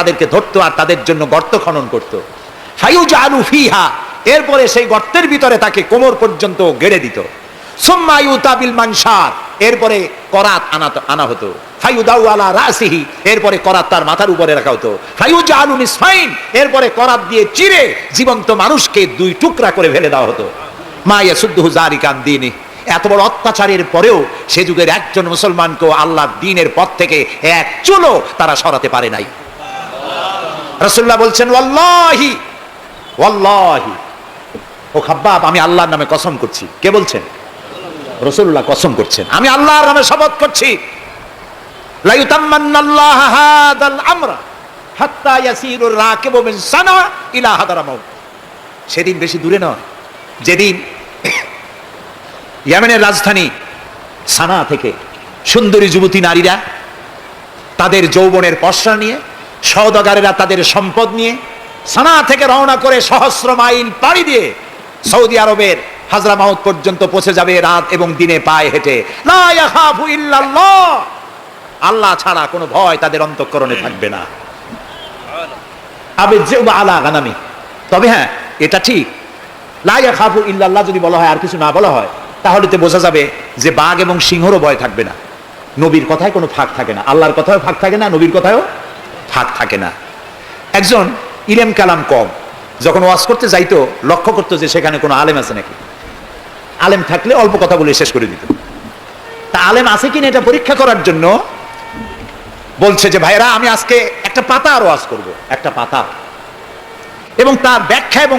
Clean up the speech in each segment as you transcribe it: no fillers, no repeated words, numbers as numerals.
তাদেরকে ধরতো আর তাদের জন্য গর্ত খনন করত। ফায়ুজআলু ফিহা, এরপরে সেই গর্তের ভিতরে তাকে কোমর পর্যন্ত গেড়ে দিত। সুম্মা ইউতা বিল মানশার, এরপরে করাত আনা হতো। ফায়ুদাউ আলা রাসিহি, এরপরে করাত তার মাথার উপরে রাখা হতো। ফায়ুজআলু নিসফাইন, এরপরে করাত দিয়ে চিরে জীবন্ত মানুষকে দুই টুকরা করে ফেলে দেওয়া হতো। মা ইয়াসুদ্দুহু যালিকা আন দীনি, এত বড় অত্যাচারের পরেও সে যুগের একজন মুসলমানকেও আল্লাহর দ্বীনের পথ থেকে এক চুলও তারা সরাতে পারে নাই। রাসূলুল্লাহ বলছেন ওয়াল্লাহি ওয়াল্লাহি, ও খাব্বাব আমি আল্লাহর নামে কসম করছি। কে বলছেন? রাসূলুল্লাহ কসম করছেন, আমি আল্লাহর নামে শপথ করছি, লা ইউতাম্মান্নাল্লাহু হাদাল আমরা হাত্তা ইয়াসিরুর রাকিবু মিন সানা ইলা হাদারামাউত। সেদিন বেশি দূরে নয়, যেদিন ইয়েমেনের রাজধানী সানা থেকে সুন্দরী যুবতী নারীরা তাদের যৌবনের পসরা নিয়ে, সওদাগরেরা তাদের সম্পদ নিয়ে সানা থেকে রওনা করে সহস্র মাইল পাড়ি দিয়ে সৌদি আরবের হাজরামাউত পর্যন্ত পৌঁছে যাবে রাত এবং দিনে পায়ে হেঁটে। লা ইয়াখাফু ইল্লাল্লাহ, আল্লাহ ছাড়া কোনো ভয় তাদের অন্তঃকরণে থাকবে না। আবিযুবা আলা গানামি, তবে হ্যাঁ এটা ঠিক, লা ইয়াখাফু ইল্লাল্লাহ যদি বলা হয় আর কিছু না বলা হয় তাহলে তো বোঝা যাবে যে বাঘ এবং সিংহরও ভয় থাকবে না। নবীর কথায় কোনো ফাঁক থাকে না, আল্লাহর কথায়ও ফাঁক থাকে না, নবীর কথায়ও ফাঁক থাকে না। একজন ইলম কালাম কম যখন ওয়াজ করতে যাইতো লক্ষ্য করতো যে সেখানে কোনো আলেম আছে নাকি। আলেম থাকলে অল্প কথা বলে শেষ করে দিত। তা আলেম আছে কিনা এটা পরীক্ষা করার জন্য বলছে যে ভাইরা আমি আজকে একটা পাতা আর ওয়াজ করব, একটা পাতা, এবং তার ব্যাখ্যা এবং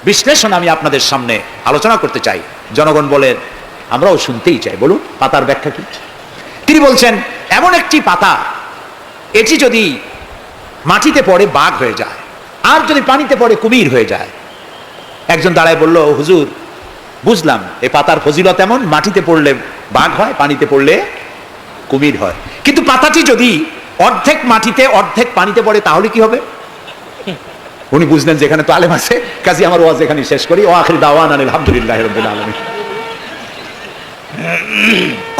বিশ্লেষণ আমি আপনাদের সামনে আলোচনা করতে চাই। জনগণ বলেন আমরাও শুনতেই চাই, বলুন পাতার ব্যাখ্যা কি। তিনি বলছেন এমন একটি পাতা, এটি যদি মাটিতে পড়ে বাঘ হয়ে যায় আর যদি পানিতে পড়ে কুমির হয়ে যায়। একজন দাঁড়ায় বলল হুজুর বুঝলাম এই পাতার ফজিলত এমন, মাটিতে পড়লে বাঘ হয়, পানিতে পড়লে কুমির হয়, কিন্তু পাতাটি যদি অর্ধেক মাটিতে অর্ধেক পানিতে পড়ে তাহলে কি হবে? উনি বুঝলেন যে এখানে তো আলেম আছে, কাজী আমার ওয়াজ এখানে শেষ করি। ও আখির দাওয়ানা আলহামদুলিল্লাহি রাব্বিল আলামিন।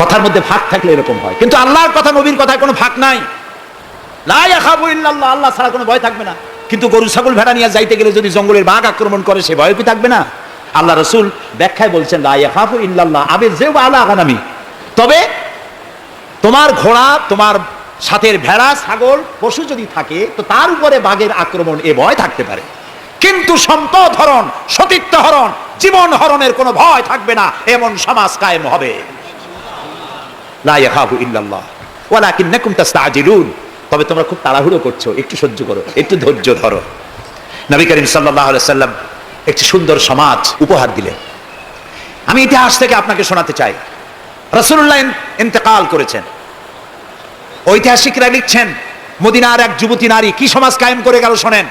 কথার মধ্যে ফাঁক থাকলে এরকম হয়, কিন্তু আল্লাহর কথা নবীর কথায় কোনো ফাঁক নাই। লা ইয়াখাফু ইল্লাল্লাহ, আল্লাহ ছাড়া কোনো ভয় থাকবে না। কিন্তু গরু ছাগল ভেড়া নিয়ে যাইতে গেলে যদি জঙ্গলের বাঘ আক্রমণ করে সে ভয় কি থাকবে না? আল্লাহ রাসূল ব্যাখ্যায় বলছেন লা ইয়াখাফু ইল্লাল্লাহ আবিযুবা আলা গানামি, তবে তোমার ঘোড়া, তোমার সাথের ভেড়া, ছাগল, পশু যদি থাকে তো তার উপরে বাঘের আক্রমণ এ ভয় থাকতে পারে, কিন্তু সম্পদ হরণ, সতীত্ব হরণ, জীবন হরণের কোনো ভয় থাকবে না, এমন সমাজ কায়েম হবে। লা ইয়াখাফু ইল্লাল্লাহ ওয়ালাকিন্নাকুম তাস্তাজিলুন, তবে তোমরা খুব তাড়াহুড়ো করছো, একটু সহ্য করো, একটু ধৈর্য ধরো। নবী করিম সাল্লাল্লাহু আলাইহি সাল্লাম একটি সুন্দর সমাজ উপহার দিলেন। আমি ইতিহাস থেকে আপনাকে শোনাতে চাই। রাসূলুল্লাহ ইন্তেকাল করেছেন, ঐতিহাসিকরা লিখছেন মদিনার এক যুবতী নারী কি সমাজ কায়েম করে গেল শোনেন।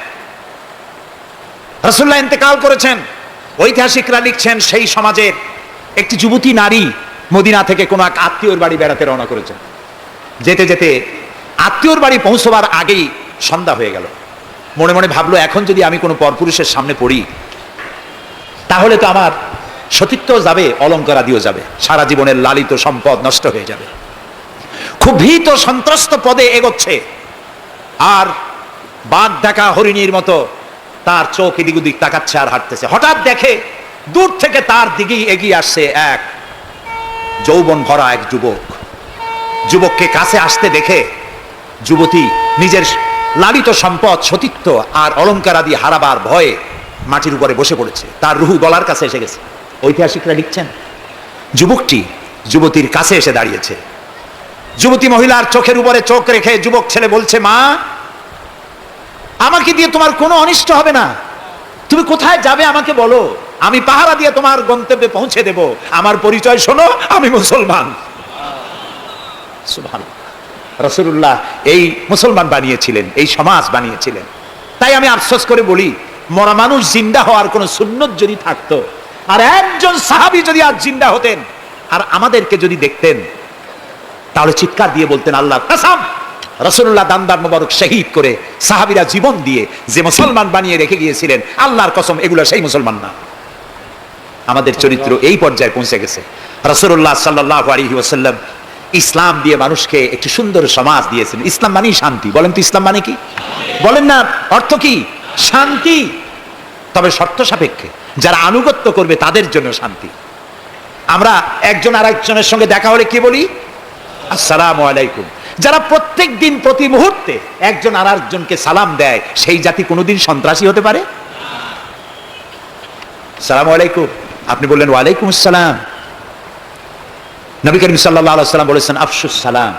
রাসূলুল্লাহ ইন্তেকাল করেছেন, ঐতিহাসিকরা লিখছেন সেই সমাজের একটি যুবতী নারী মদিনা থেকে কোনো এক আত্মীয়র বাড়ি বেড়াতে রওনা করেছেন। যেতে যেতে আত্মীয়র বাড়ি পৌঁছবার আগেই সন্ধ্যা হয়ে গেল। মনে মনে ভাবলো এখন যদি আমি কোনো পরপুরুষের সামনে পড়ি তাহলে তো আমার সতীত্ব যাবে, অলঙ্কার আদিও যাবে, সারা জীবনের লালিত সম্পদ নষ্ট হয়ে যাবে। খুব ভীত সন্ত্রস্ত পদে এগোচ্ছে, আর বাঘ দেখা হরিণীর মতো তার চোখ এদিক ওদিক তাকাচ্ছে আর হাঁটতেছে। হঠাৎ দেখে দূর থেকে তার দিকেই এগিয়ে আসছে এক যৌবন ভরা এক যুবক। যুবককে কাছে আসতে দেখে যুবতী নিজের লালিত সম্পদ, সতীত্ব আর অলঙ্কার আদি হারাবার ভয়ে মাটির উপরে বসে পড়েছে, তার রুহু গলার কাছে এসে গেছে। ঐতিহাসিকরা লিখছেন যুবকটি যুবতীর কাছে এসে দাঁড়িয়েছে। যুবতী মহিলার চোখের উপরে চোখ রেখে যুবক ছেলে বলছে, মা আমাকে দিয়ে তোমার কোনো অনিষ্ট হবে না, তুমি কোথায় যাবে আমাকে বলো, আমি পাহারা দিয়ে তোমার গন্তব্যে পৌঁছে দেব, আমার পরিচয় শোনো, আমি মুসলমান। সুবহানাল্লাহ, রাসূলুল্লাহ এই মুসলমান বানিয়েছিলেন, এই সমাজ বানিয়েছিলেন। তাই আমি আফসোস করে বলি মরা মানুষ জিন্দা হওয়ার কোন সুন্নত যদি থাকতো, আর একজন সাহাবী যদি আজ জিন্দা হতেন আর আমাদেরকে যদি দেখতেন তাহলে চিৎকার দিয়ে বলতেন আল্লাহর কসম, রাসূলুল্লাহ দান্দার মোবারক শহীদ করে সাহাবীরা জীবন দিয়ে যে মুসলমান বানিয়ে রেখে গিয়েছিলেন, আল্লাহর কসম এগুলো সেই মুসলমান না। আমাদের চরিত্র এই পর্যায়ে পৌঁছে গেছে। রাসূলুল্লাহ সাল্লাল্লাহু আলাইহি ওয়াসাল্লাম ইসলাম দিয়ে মানুষকে একটি সুন্দর সমাজ দিয়েছেন। ইসলাম মানেই শান্তি। বলেন তো ইসলাম মানে কি? বলেন না, অর্থ কি? শান্তি। তবে শর্ত সাপেক্ষে, যারা আনুগত্য করবে তাদের জন্য শান্তি। আমরা একজন আরেকজনের সঙ্গে দেখা হলে কি বলি? আসসালামু আলাইকুম। যারা প্রত্যেক দিন প্রতি মুহূর্তে একজন আরেকজনকে সালাম দেয়, সেই জাতি কোনোদিন সন্ত্রাসী হতে পারে? সালামু আলাইকুম, আপনি বললেন ওয়ালাইকুম আসসালাম। নবী করিম সাল্লাল্লাহু আলাইহি ওয়াসাল্লাম বলেছেন আফশুস সালাম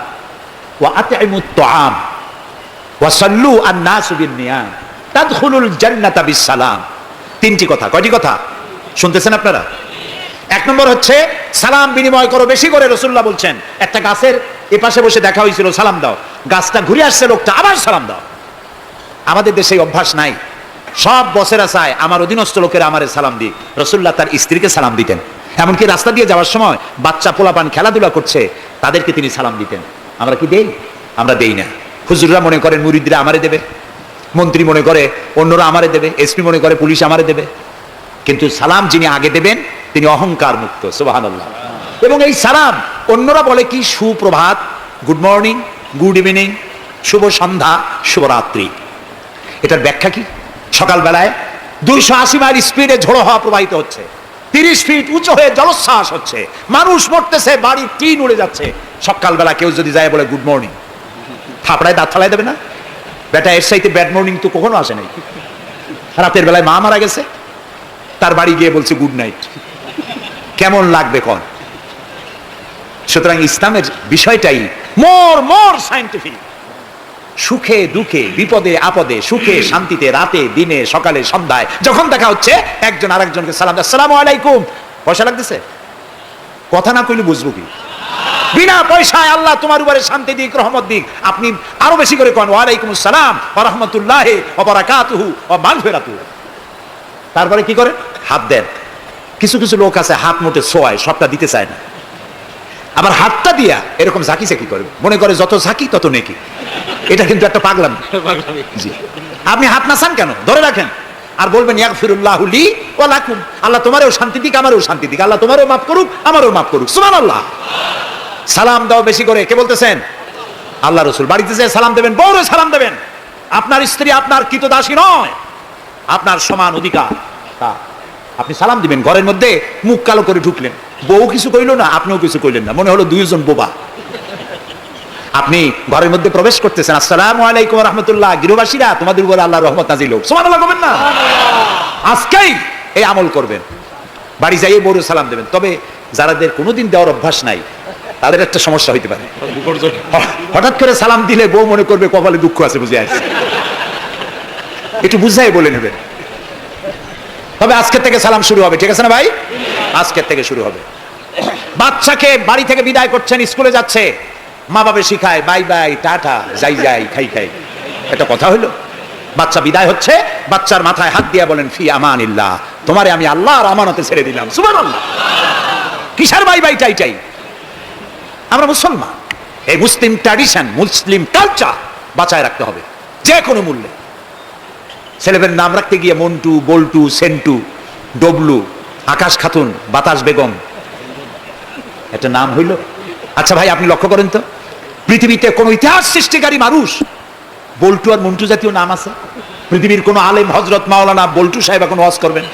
ওয়া আতইমুত তুআম ওয়া সাল্লু আন-নাসু বিন-নিয়াম তাদখুলুল জান্নাতা বিস-সালাম। তিনটি কথা। কয়টি কথা শুনতেছেন আপনারা? এক নম্বর হচ্ছে সালাম বিনিময় করো বেশি করে। রাসূলুল্লাহ বলছেন, একটা গাছের এপাশে বসে দেখা হয়েছিল, সালাম দাও। গাছটা ঘুরে আসছে, লোকটা আবার সালাম দাও। আমাদের দেশে অভ্যাস নাই। সব বসেরা চায় আমার অধীনস্থ লোকেরা আমারে সালাম দিক। রাসূলুল্লাহ তার স্ত্রীকে সালাম দিতেন। এমনকি রাস্তা দিয়ে যাওয়ার সময় বাচ্চা পোলাপান খেলাধুলা করছে, তাদেরকে তিনি সালাম দিতেন। আমরা কি দেই? আমরা দেই না। হুজুররা মনে করেন মুরিদরা আমারে দেবে, মন্ত্রী মনে করে অন্যরা আমারে দেবে, এসপি মনে করে পুলিশ আমারে দেবে। কিন্তু সালাম যিনি আগে দেবেন তিনি অহংকার মুক্ত। সুবহানাল্লাহ। এবং এই সালাম অন্যরা বলে কি? সুপ্রভাত, গুড মর্নিং, গুড ইভিনিং, শুভ সন্ধ্যা, শুভরাত্রি। এটার ব্যাখ্যা কি? সকালবেলায় 280 মাইল স্পিডে ঝোড়ো হওয়া প্রবাহিত হচ্ছে, 30 ফিট উঁচু হয়ে জলোচ্ছ্বাস হচ্ছে, মানুষ মরতেছে, বাড়ির টিন উড়ে যাচ্ছে। সকালবেলা কেউ যদি যায় বলে গুড মর্নিং, থাপড়ায় দাঁত ফালাই দেবে না? বেটা, এর সাইতে ব্যাড মর্নিং তো কখনো আসে নাই। রাতের বেলায় মা মারা গেছে, তার বাড়ি গিয়ে বলছে গুড নাইট। কেমন লাগবে কোন? সুতরাং ইসলামের বিষয়টাই মোর সায়েন্টিফিক। সুখে দুঃখে, বিপদে আপদে, সুখে শান্তিতে, রাতে দিনে, সকালে সন্ধ্যায় যখন দেখা হচ্ছে একজন আরেকজনকে সালাম দেয়। আসসালামু আলাইকুম। পয়সা লাগতেছে? কথা না কইলে বুঝবো কি? বিনা পয়সায় আল্লাহ তোমার উপরে শান্তি দিক, রহমত দিক। আপনি আরো বেশি করে কোন ওয়ালাইকুম আসসালাম ওয়া রাহমাতুল্লাহি ওয়া বারাকাতুহু ওয়া মাগফিরাতুহু। তারপরে কি করে? হাত দেন। কিছু কিছু লোক আছে হাত মুঠে ছোঁয়ায়, সবটা দিতে চায় না। আবার হাতটা দিয়া এরকম ঝাঁকি ঝাঁকি করবে, মনে করে যত ঝাঁকি তত নেকি। এটা কিন্তু একটা পাগলামি। জি, আপনি হাত নাচান কেন? ধরে রাখেন আর বলবেন ইয়াগফিরুল্লাহু লি ওয়া লাকুম। আল্লাহ তোমারও শান্তি দিক, আমারও শান্তি দিক। আল্লাহ তোমারও মাফ করুক, আমারও মাফ করুক। সুবহানাল্লাহ। সালাম দাও বেশি করে। কে বলতেছেন? আল্লাহ রাসূল। বাড়িতে যেয়ে সালাম দেবেন, বউরে সালাম দেবেন। আপনার স্ত্রী আপনার কৃতদাসী নয়, আপনার সমান অধিকার। আপনি সালাম দিবেন। ঘরের মধ্যে মুখ কালো করে ঢুকলেন, বউ কিছু কইল না, আপনিও কিছু কইলেন না, মনে হলো দুইজন বোবা। আপনি ঘরের মধ্যে প্রবেশ করতেছেন, আসসালামু আলাইকুম ওয়া রাহমাতুল্লাহ। গৃহবাসীরা তোমাদের উপর আল্লাহর রহমত নাজিল হোক। সুবহানাল্লাহ বলবেন না? আজকেই এই আমল করবেন। বাড়ি যাইয়ে বউরে সালাম দেবেন। তবে যারাদের কোনোদিন দেওয়ার অভ্যাস নাই তাদের একটা সমস্যা হইতে পারে। হঠাৎ করে সালাম দিলে বউ মনে করবে কপালে দুঃখ আছে, বুঝে আসছে। একটু বুঝাই বলে নেবেন। তবে আজকের থেকে সালাম শুরু হবে, ঠিক আছে না ভাই? আজকের থেকে শুরু হবে। বাচ্চাকে বাড়ি থেকে বিদায় করছেন, স্কুলে যাচ্ছে, মা বাবা শিখায় বাই বাই, টাটা, যাই যাই, খাই খাই। এটা কথা হলো? বাচ্চা বিদায় হচ্ছে, বাচ্চার মাথায় হাত দিয়া বলেন ফি আমানিল্লাহ, তোমারে আমি আল্লাহর আমানতে ছেড়ে দিলাম। সুবহানাল্লাহ। কিসের বাই বাই টাই টাই? আমরা মুসলমান, এই মুসলিম ট্র্যাডিশন, মুসলিম কালচার বাঁচায় রাখতে হবে যে কোনো মূল্যে। ছেলেদের নাম রাখতে গিয়ে মন্টু, বল্টু, সেন্টু, ডবলু, আকাশ খাতুন, বাতাস বেগম, একটা নাম হইল? আচ্ছা ভাই, আপনি লক্ষ্য করেন তো, পৃথিবীতে কোন ইতিহাস সৃষ্টিকারী মানুষ বল্টু আর মন্টু জাতীয় নাম আছে? পৃথিবীর কোন আলেম, হজরত মাওলানা বল্টু সাহেব এখন ওয়াজ করবেন?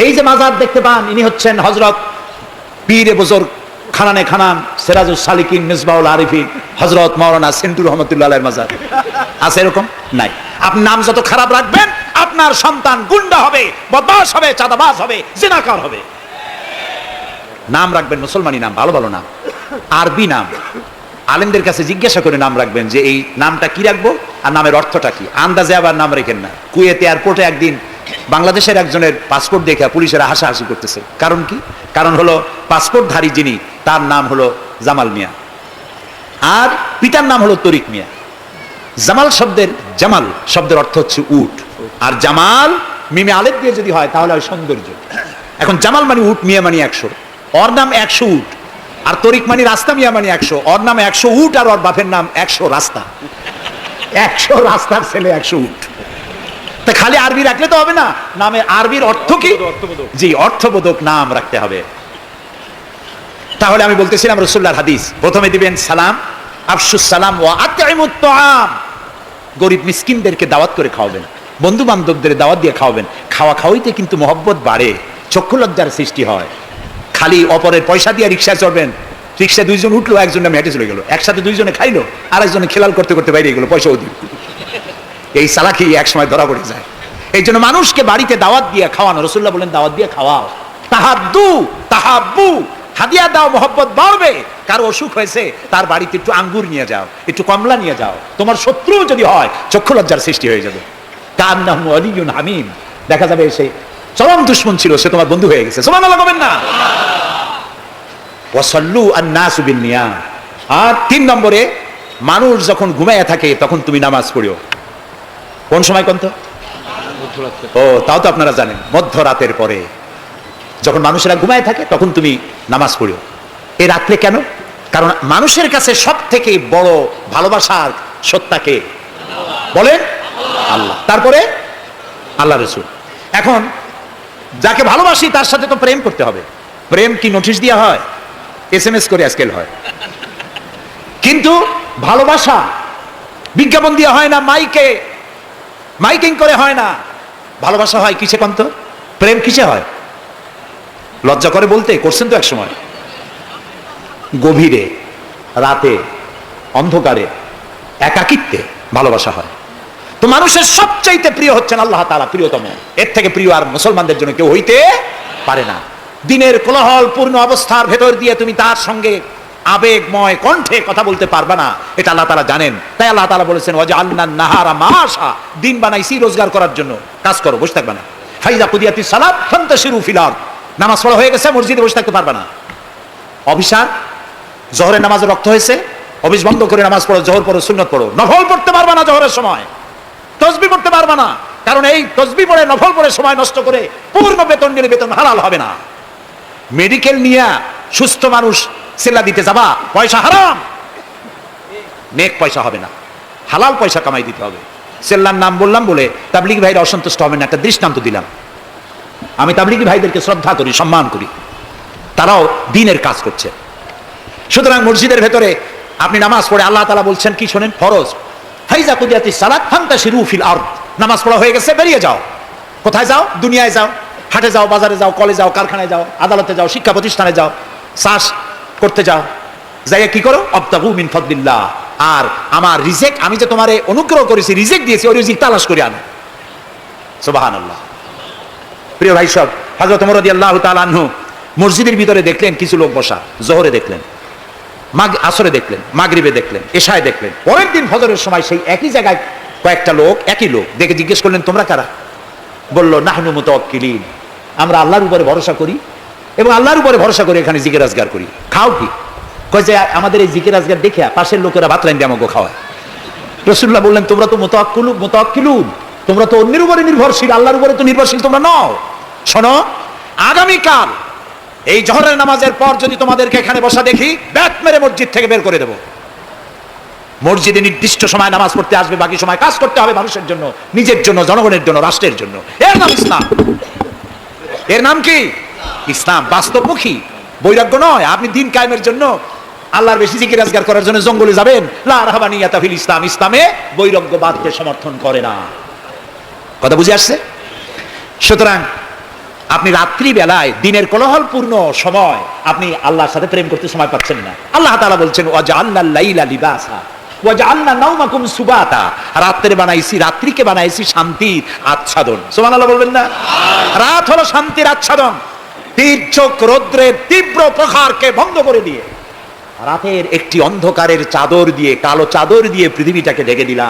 এই যে মাজার দেখতে পান, ইনি হচ্ছেন হজরত পীর বুজুর্গ খানানে খানান সিরাজুস সালিকিন মিসবাহুল আরিফিন হজরত মাওলানা সেন্টু রহমতুল্লাহ আলাইহির মাজার আছে? এরকম নাই। আপনি নাম যত খারাপ রাখবেন, আপনার সন্তান গুন্ডা হবে, বদমাশ হবে, চাঁদাবাজ হবে, জিনাকার হবে। নাম রাখবেন মুসলমানি নাম, ভালো ভালো নাম, আরবি নাম। আলেমদের কাছে জিজ্ঞাসা করে নাম রাখবেন যে এই নামটা কি রাখবো আর নামের অর্থটা কি। আন্দাজে আবার নাম রেখেন না। কুয়েত এয়ারপোর্টে একদিন বাংলাদেশের একজনের পাসপোর্ট দেখে পুলিশেরা হাসাহাসি করতেছে। কারণ কি? কারণ হলো পাসপোর্টধারী যিনি, তার নাম হলো জামাল মিয়া, আর পিতার নাম হলো তরিক মিয়া। জামাল শব্দের অর্থ হচ্ছে উট, আর জামাল মিমে আলেফ দিয়ে যদি হয় তাহলে হয় সৌন্দর্য। এখন জামাল মানে উট, মিয়া মানে 100, ওর নাম 100 উট। আর তরিক মানে রাস্তা, মিয়া মানে 100, ওর নাম 100 উট আর ওর বাপের নাম 100 রাস্তা। 100 রাস্তার ছেলে 100 উট। তা খালি আরবি রাখলে তো হবে না, নামে আরবির অর্থ কি? জি, অর্থবোধক নাম রাখতে হবে। তাহলে আমি বলতেছিলাম রাসূলুল্লাহর হাদিস, প্রথমে দিবেন সালাম, আফশুস সালাম ওয়া আতইমুত তাআম, গরিব মিসকিনদেরকে দাওয়াত করে খাওয়াবেন, বন্ধু বান্ধবদের দাওয়াত দিয়ে খাওয়াবেন। খাওয়া খাওয়াইতে কিন্তু মহব্বত বাড়ে, চক্ষু লজ্জার সৃষ্টি হয়। খালি অপরের পয়সা দিয়ে রিক্সায় চড়বেন, রিক্সায় দুইজন উঠলো, একজন নামে হেঁটে চলে গেল, একসাথে দুইজনে খাইলো, আর একজনে খেলাল করতে করতে বাইরে গেলো, পয়সাও দিল। এই চালাকি এক সময় ধরা পড়ে যায়। এই জন্য মানুষকে বাড়িতে দাওয়াত দিয়ে খাওয়ানো, রাসূলুল্লাহ বলেন দাওয়াত দিয়ে খাওয়াও। তাহাদ্দু তাহাব্বু, হাদিয়া দাও, মহব্বত বাড়বে। কারো অসুখ হয়েছে, তার বাড়িতে একটু আঙ্গুর নিয়ে যাও, একটু কমলা নিয়ে যাও। তোমার শত্রু যদি হয়, চক্ষু লজ্জার সৃষ্টি হয়ে যাবে। কান্নাহু আলিয়ুন হামিম, দেখা যাবে সে চরম দুশমন ছিল, সে তোমার বন্ধু হয়ে গেছে। সুবহানাল্লাহ বলবেন না? ওয়াসাল্লু আন-নাসু বিন-নিয়াম। আর 3 নম্বরে, মানুষ যখন ঘুমায় থাকে তখন তুমি নামাজ পড়িও। কোন সময় কোন তো? ও, তাও তো আপনারা জানেন, মধ্যরাতের পরে যখন মানুষেরা ঘুমায় থাকে তখন তুমি নামাজ পড়িও। এই রাত্রে কেন? কারণ মানুষের কাছে সব থেকে বড় ভালোবাসার সত্তাকে বলেন আল্লাহ, তারপরে আল্লাহ রাসূল। এখন যাকে ভালোবাসি তার সাথে তো প্রেম করতে হবে। প্রেম কি নোটিশ দেওয়া হয়? SMS করে আজকাল হয়। কিন্তু ভালোবাসা বিজ্ঞাপন দেওয়া হয় না, মাইকিং করে হয় না। ভালোবাসা হয় কিসে কন্ত? প্রেম কিসে হয়? লজ্জা করে বলতে, করছেন তো এক সময়, গভীরে, রাতে, অন্ধকারে, একাকিত্বে ভালোবাসা হয়। তো মানুষের সবচাইতে প্রিয় হচ্ছেন আল্লাহ তাআলা, প্রিয়তম। এর থেকে প্রিয় আর মুসলমানদের জন্য কেউ হইতে পারে না। দিনের কোলাহল পূর্ণ অবস্থার ভেতর দিয়ে তুমি তার সঙ্গে আবেগময় কণ্ঠে কথা বলতে পারবা না, এটা আল্লাহ তাআলা জানেন। তাই আল্লাহ তাআলা বলেছেন ওয়াজআলনান নাহারা মাআশা, দিন বানাইছি রোজগার করার জন্য, কাজ করো, বসে থাকবে না। ফাইযা কুদিয়াতিস সালাত ফান্তাশিরু ফিল আরদ, নামাজ পড়া হয়ে গেছে, মসজিদে বসে থাকতে পারবে না। অফিসার, জোহরের নামাজে রক্ত হয়েছে, অফিস বন্ধ করে নামাজ পড়ো, জোহর পড়ো, সুন্নত পড়ো। নফল পড়তে পারবে না জোহরের সময়, তসবিহ পড়তে পারবে না, কারণ এই তসবিহ পড়ে নফল পড়ে সময় নষ্ট করে পূর্ণ বেতন নিলে বেতন হালাল হবে না। মেডিকেল নিয়ে সুস্থ মানুষ সেলা দিতে যাবা, পয়সা হারাম, নেক পয়সা হবে না, হালাল পয়সা কামাই দিতে হবে। সেল্লার নাম বললাম বলে তাবলিগী ভাইরা অসন্তুষ্ট হবেন না, একটা দৃষ্টান্ত দিলাম। আমি তাবলিগী ভাইদেরকে শ্রদ্ধা করি, সম্মান করি, তারাও দ্বীনের কাজ করছে। সুতরাং মসজিদের ভেতরে আপনি নামাজ পড়ে, আল্লাহ তাআলা বলছেন কি শোনেন, ফরজ, ফাইযা কুদিয়াতিস সালাত ফান্তাশিরু ফিল আরদ, নামাজ পড়া হয়ে গেছে, বেরিয়ে যাও। কোথায় যাও? দুনিয়ায় যাও, হাটে যাও, বাজারে যাও, কলেজে যাও, কারখানায় যাও, আদালতে যাও, শিক্ষা প্রতিষ্ঠানে যাও, চাষ করতে যাও, যাইয়া কি করো? আবতাগু মিন ফাদলিল্লাহ, আর আমার রিজিক, আমি যে তোমারে অনুগ্রহ করেছি, রিজিক দিয়েছি, ওই রিজিক তালাশ করে আনো। সুবহানাল্লাহ। প্রিয় ভাই সব, হযরত ওমর রাদিয়াল্লাহু তাআলা আনহু মসজিদের ভিতরে দেখলেন কিছু লোক বসা, জোহরে দেখলেন, আসরে দেখলেন, মাগরিবে দেখলেন, এশায় দেখলেন। পরের দিন ফজরের সময় সেই একই জায়গায় কয়েকটা লোক, একই লোক দেখে জিজ্ঞেস করলেন, তোমরা কারা? বলল, নাহনু মুতাওয়াক্কিলিন, আমরা আল্লাহর উপরে ভরসা করি এবং আল্লাহর উপরে ভরসা করে এখানে জিকির আজগার করি। খাও কি? কয় যে আমাদের এই জিকির আজগার দেখে পাশের লোকেরা ভাত রাইন্দে আমাকে খাওয়ায়। রাসূলুল্লাহ বললেন, তোমরা তো মুতাওয়াক্কিলুন, তোমরা তো অন্যের উপরে নির্ভরশীল, আল্লাহর উপরে তো নির্ভরশীল তোমরা নও। শোনো, আগামীকাল এই জোহরের নামাজের পর যদি তোমাদেরকে এখানে বসা দেখি, ব্যাট মেরে মসজিদ থেকে বের করে দেব। মসজিদে নির্দিষ্ট সময় নামাজ পড়তে আসবে, বাকি সময় কাজ করতে হবে মানুষের জন্য, নিজের জন্য, জনগণের জন্য, রাষ্ট্রের জন্য। এর নাম ইসলাম। এর নাম কি? ইসলাম। বাস্তবমুখী, বৈরাগ্য নয়। আপনি দিন কায়েমের জন্য, আল্লাহর বেশি জিকির আজগার করার জন্য জঙ্গলে যাবেন, লা রাহবানিয়াতা ফিল ইসলাম, ইসলামে বৈরাগ্যবাদকে সমর্থন করে না। কথা বুঝে আসছে? সুতরাং আপনি রাত্রি বেলায়, দিনের কোলাহলপূর্ণ সময়, আপনি আল্লাহর সাথে প্রেম করতে সময় পাচ্ছেন না। আল্লাহ তাআলা বলছেন ওয়াজআলনাল লাইলা লিবাসা ওয়াজআলনা নাওমাকুম সুবাতা, রাত্রে বানাইছি, রাত্রিকে বানাইছি শান্তির আচ্ছাদন। সুবহানাল্লাহ বলবেন না? রাত হলো শান্তির আচ্ছাদন। তীর্যক রৌদ্রের তীব্র প্রখারকে বন্ধ করে দিয়ে রাতের একটি অন্ধকারের চাদর দিয়ে, কালো চাদর দিয়ে পৃথিবীটাকে ঢেকে দিলাম।